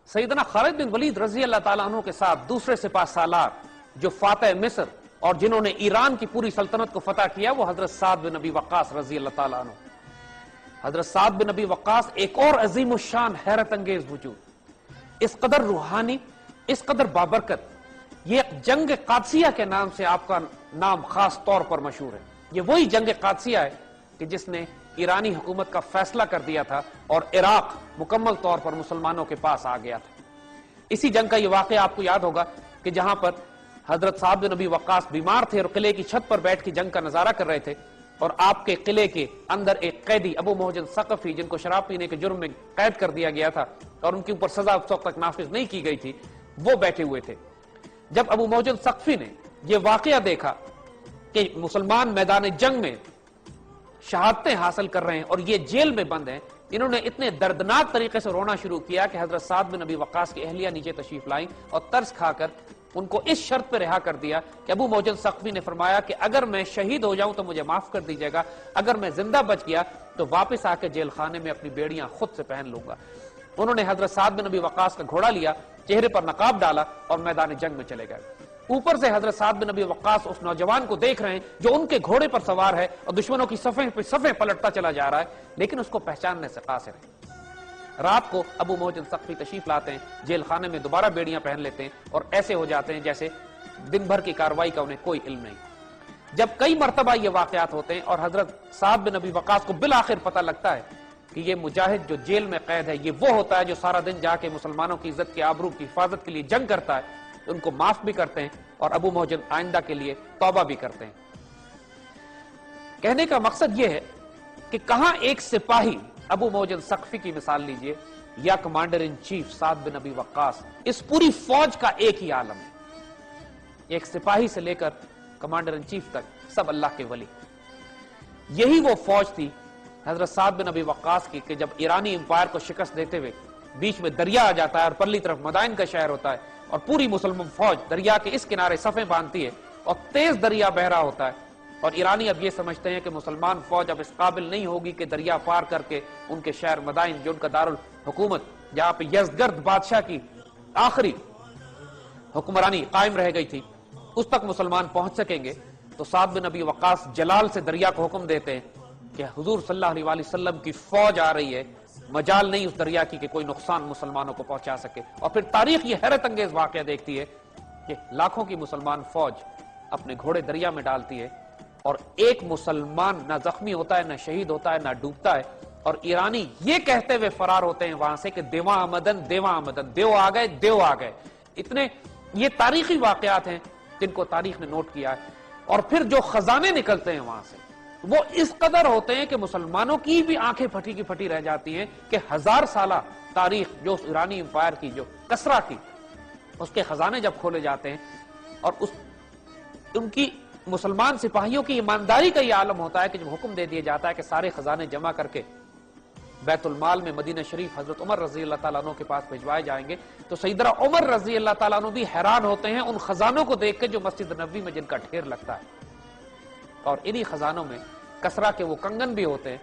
سیدنا خالد بن ولید رضی اللہ تعالیٰ عنہ کے ساتھ دوسرے سپاہ سالار جو فاتح مصر اور جنہوں نے ایران کی پوری سلطنت کو فتح کیا وہ حضرت سعد بن ابی وقاص رضی اللہ تعالیٰ عنہ. حضرت سعد بن ابی وقاص ایک اور عظیم الشان حیرت انگیز وجود، اس قدر روحانی، اس قدر بابرکت. یہ جنگ قادسیہ کے نام سے آپ کا نام خاص طور پر مشہور ہے. یہ وہی جنگ قادسیہ ہے کہ جس نے ایرانی حکومت کا فیصلہ کر دیا تھا اور عراق مکمل طور پر مسلمانوں کے پاس آ گیا تھا. اسی جنگ کا یہ واقعہ آپ کو یاد ہوگا کہ جہاں پر حضرت سعد بن ابی وقاص بیمار تھے اور قلعے کی چھت پر بیٹھ کے جنگ کا نظارہ کر رہے تھے، اور آپ کے قلعے کے اندر ایک قیدی ابو محجن ثقفی جن کو شراب پینے کے جرم میں قید کر دیا گیا تھا اور ان کے اوپر سزا اس وقت تک نافذ نہیں کی گئی تھی، وہ بیٹھے ہوئے تھے. جب ابو محجن ثقفی نے یہ واقعہ دیکھا کہ مسلمان میدان جنگ میں شہادتیں حاصل کر رہے ہیں اور یہ جیل میں بند ہیں، انہوں نے اتنے دردناک طریقے سے رونا شروع کیا کہ حضرت سعد بن ابی وقاص کی اہلیہ نیچے تشریف لائیں اور ترس کھا کر ان کو اس شرط پہ رہا کر دیا کہ ابو محجن ثقفی نے فرمایا کہ اگر میں شہید ہو جاؤں تو مجھے معاف کر دیجیے گا، اگر میں زندہ بچ گیا تو واپس آ کے جیل خانے میں اپنی بیڑیاں خود سے پہن لوں گا. انہوں نے حضرت سعد بن ابی وقاص کا گھوڑا لیا، چہرے پر نقاب ڈالا اور میدان جنگ میں چلے گئے. اوپر سے حضرت سعد بن ابی وقاص اس نوجوان کو دیکھ رہے ہیں جو ان کے گھوڑے پر سوار ہے اور دشمنوں کی صفیں پہ صفیں پلٹتا چلا جا رہا ہے، لیکن اس کو پہچاننے سے قاصر ہے. رات کو ابو محجن ثقفی تشریف لاتے ہیں، جیل خانے میں دوبارہ بیڑیاں پہن لیتے ہیں اور ایسے ہو جاتے ہیں جیسے دن بھر کی کارروائی کا انہیں کوئی علم نہیں. جب کئی مرتبہ یہ واقعات ہوتے ہیں اور حضرت سعد بن ابی وقاص کو بالآخر پتہ لگتا ہے کہ یہ مجاہد جو جیل میں قید ہے یہ وہ ہوتا ہے جو سارا دن جا کے مسلمانوں کی عزت کی آبرو کی حفاظت کے لیے جنگ کرتا ہے، ان کو معاف بھی کرتے ہیں اور ابو محجن آئندہ کے لیے توبہ بھی کرتے ہیں. کہنے کا مقصد یہ ہے کہ کہاں ایک سپاہی ابو محجن ثقفی کی مثال لیجئے یا کمانڈر ان چیف سعد بن ابی وقاص، اس پوری فوج کا ایک ہی عالم ہے. ایک سپاہی سے لے کر کمانڈر ان چیف تک سب اللہ کے ولی. یہی وہ فوج تھی حضرت سعد بن ابی وقاص کی کہ جب ایرانی امپائر کو شکست دیتے ہوئے بیچ میں دریا آ جاتا ہے اور پرلی طرف مدائن کا شہر ہوتا ہے اور پوری مسلمان فوج دریا کے اس کنارے صفیں باندھتی ہے اور تیز دریا بہ رہا ہوتا ہے، اور ایرانی اب یہ سمجھتے ہیں کہ مسلمان فوج اب اس قابل نہیں ہوگی کہ دریا پار کر کے ان کے شہر مدائن جو ان کا دارالحکومت جہاں پہ یزدگرد بادشاہ کی آخری حکمرانی قائم رہ گئی تھی اس تک مسلمان پہنچ سکیں گے. تو سعد بن ابی وقاص جلال سے دریا کو حکم دیتے ہیں کہ حضور صلی اللہ علیہ وسلم کی فوج آ رہی ہے، مجال نہیں اس دریا کی کہ کوئی نقصان مسلمانوں کو پہنچا سکے. اور پھر تاریخ یہ حیرت انگیز واقعہ دیکھتی ہے کہ لاکھوں کی مسلمان فوج اپنے گھوڑے دریا میں ڈالتی ہے اور ایک مسلمان نہ زخمی ہوتا ہے، نہ شہید ہوتا ہے، نہ ڈوبتا ہے، اور ایرانی یہ کہتے ہوئے فرار ہوتے ہیں وہاں سے کہ دیواں آمدن دیواں آمدن، دیو آ گئے دیو آ گئے. اتنے یہ تاریخی واقعات ہیں جن کو تاریخ نے نوٹ کیا ہے. اور پھر جو خزانے نکلتے ہیں وہاں سے وہ اس قدر ہوتے ہیں کہ مسلمانوں کی بھی آنکھیں پھٹی کی پھٹی رہ جاتی ہیں کہ 1000 سالہ تاریخ جو اس ایرانی امپائر کی جو کسرا کی اس کے خزانے جب کھولے جاتے ہیں اور ان کی مسلمان سپاہیوں کی ایمانداری کا یہ عالم ہوتا ہے کہ جب حکم دے دیا جاتا ہے کہ سارے خزانے جمع کر کے بیت المال میں مدینہ شریف حضرت عمر رضی اللہ تعالیٰ عنہ کے پاس بھجوائے جائیں گے، تو سیدنا عمر رضی اللہ تعالیٰ عنہ بھی حیران ہوتے ہیں ان خزانوں کو دیکھ کے جو مسجد نبوی میں جن کا ڈھیر لگتا ہے. اور انہی خزانوں میں کسرا کے وہ کنگن بھی ہوتے ہیں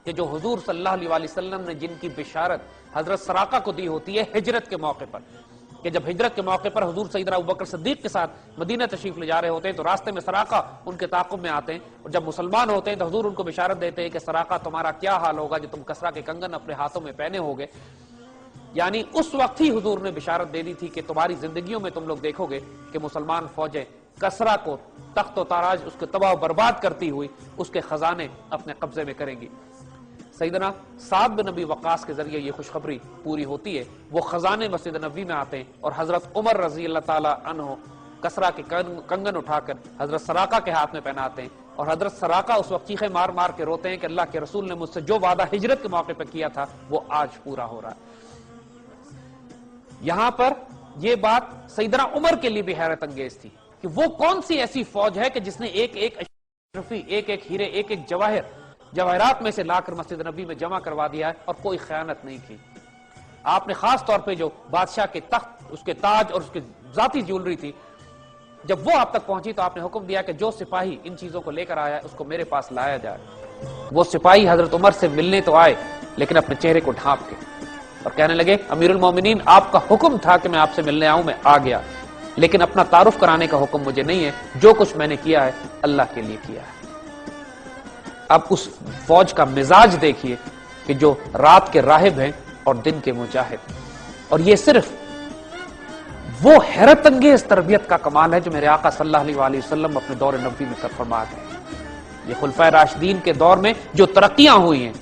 کہ جو حضور صلی اللہ علیہ وسلم نے جن کی بشارت حضرت سراقہ کو دی ہوتی ہے ہجرت کے موقع پر، کہ جب ہجرت کے موقع پر حضور سیدنا ابوبکر صدیق کے ساتھ مدینہ تشریف لے جا رہے ہوتے ہیں تو راستے میں سراقہ ان کے تعاقب میں آتے ہیں، اور جب مسلمان ہوتے ہیں تو حضور ان کو بشارت دیتے ہیں کہ سراقہ تمہارا کیا حال ہوگا جو تم کسرا کے کنگن اپنے ہاتھوں میں پہنے ہوگے. یعنی اس وقت ہی حضور نے بشارت دے دی تھی کہ تمہاری زندگیوں میں تم لوگ دیکھو گے کہ مسلمان فوجیں کسرا کو تخت و تاراج اس کو تباہ و برباد کرتی ہوئی اس کے خزانے اپنے قبضے میں کریں گی. سیدنا سعد بن ابی وقاص کے ذریعے یہ خوشخبری پوری ہوتی ہے، وہ خزانے مسجد نبوی میں آتے ہیں اور حضرت عمر رضی اللہ تعالی عنہ کسرا کے کنگن اٹھا کر حضرت سراقہ کے ہاتھ میں پہناتے ہیں، اور حضرت سراقہ اس وقت چیخے مار مار کے روتے ہیں کہ اللہ کے رسول نے مجھ سے جو وعدہ ہجرت کے موقع پہ کیا تھا وہ آج پورا ہو رہا ہے. یہاں پر یہ بات سیدنا عمر کے لیے بھی حیرت انگیز تھی کہ وہ کون سی ایسی فوج ہے کہ جس نے ایک ایک اشرفی، ایک ایک ہیرے، ایک ایک جواہرات میں سے لا کر مسجد نبی میں جمع کروا دیا ہے اور کوئی خیانت نہیں کی. آپ نے خاص طور پہ جو بادشاہ کے تخت، اس کے تاج اور اس کے ذاتی جیولری تھی، جب وہ آپ تک پہنچی تو آپ نے حکم دیا کہ جو سپاہی ان چیزوں کو لے کر آیا ہے اس کو میرے پاس لایا جائے. وہ سپاہی حضرت عمر سے ملنے تو آئے لیکن اپنے چہرے کو ڈھانپ کے. اور کہنے لگے امیر المومنین آپ کا حکم تھا کہ میں آپ سے ملنے آؤں، میں آ گیا، لیکن اپنا تعارف کرانے کا حکم مجھے نہیں ہے، جو کچھ میں نے کیا ہے اللہ کے لیے کیا ہے۔ اب اس فوج کا مزاج دیکھیے کہ جو رات کے راہب ہیں اور دن کے مجاہد، اور یہ صرف وہ حیرت انگیز تربیت کا کمال ہے جو میرے آقا صلی اللہ علیہ وآلہ وسلم اپنے دور نبوی میں کر فرماتے ہیں۔ یہ خلفائے راشدین کے دور میں جو ترقیاں ہوئی ہیں،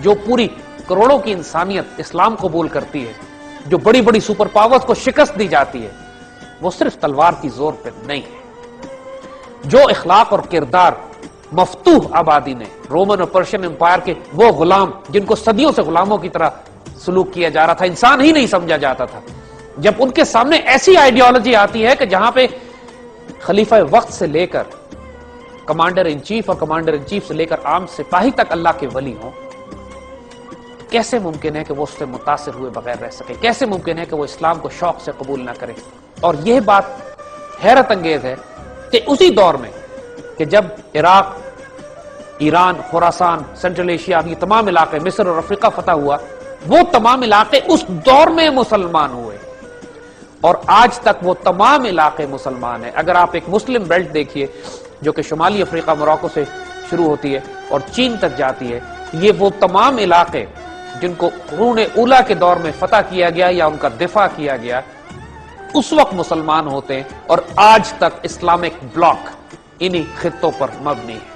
جو پوری کروڑوں کی انسانیت اسلام قبول کرتی ہے، جو بڑی بڑی سپر پاورز کو شکست دی جاتی ہے، وہ صرف تلوار کی زور پہ نہیں ہے۔ جو اخلاق اور کردار مفتوح آبادی نے، رومن اور پرشین امپائر کے وہ غلام جن کو صدیوں سے غلاموں کی طرح سلوک کیا جا رہا تھا، انسان ہی نہیں سمجھا جاتا تھا، جب ان کے سامنے ایسی آئیڈیالوجی آتی ہے کہ جہاں پہ خلیفہ وقت سے لے کر کمانڈر ان چیف اور کمانڈر ان چیف سے لے کر عام سپاہی تک اللہ کے ولی ہوں، کیسے ممکن ہے کہ وہ اس سے متاثر ہوئے بغیر رہ سکے؟ کیسے ممکن ہے کہ وہ اسلام کو شوق سے قبول نہ کرے؟ اور یہ بات حیرت انگیز ہے کہ اسی دور میں کہ جب عراق، ایران، خراسان، سینٹرل ایشیا، یہ تمام علاقے، مصر اور افریقہ فتح ہوا، وہ تمام علاقے اس دور میں مسلمان ہوئے، اور آج تک وہ تمام علاقے مسلمان ہیں۔ اگر آپ ایک مسلم بیلٹ دیکھیے جو کہ شمالی افریقہ موراکو سے شروع ہوتی ہے اور چین تک جاتی ہے، یہ وہ تمام علاقے جن کو قرون اولیٰ کے دور میں فتح کیا گیا یا ان کا دفاع کیا گیا، اس وقت مسلمان ہوتے ہیں، اور آج تک اسلامک بلاک انہی خطوں پر مبنی ہے۔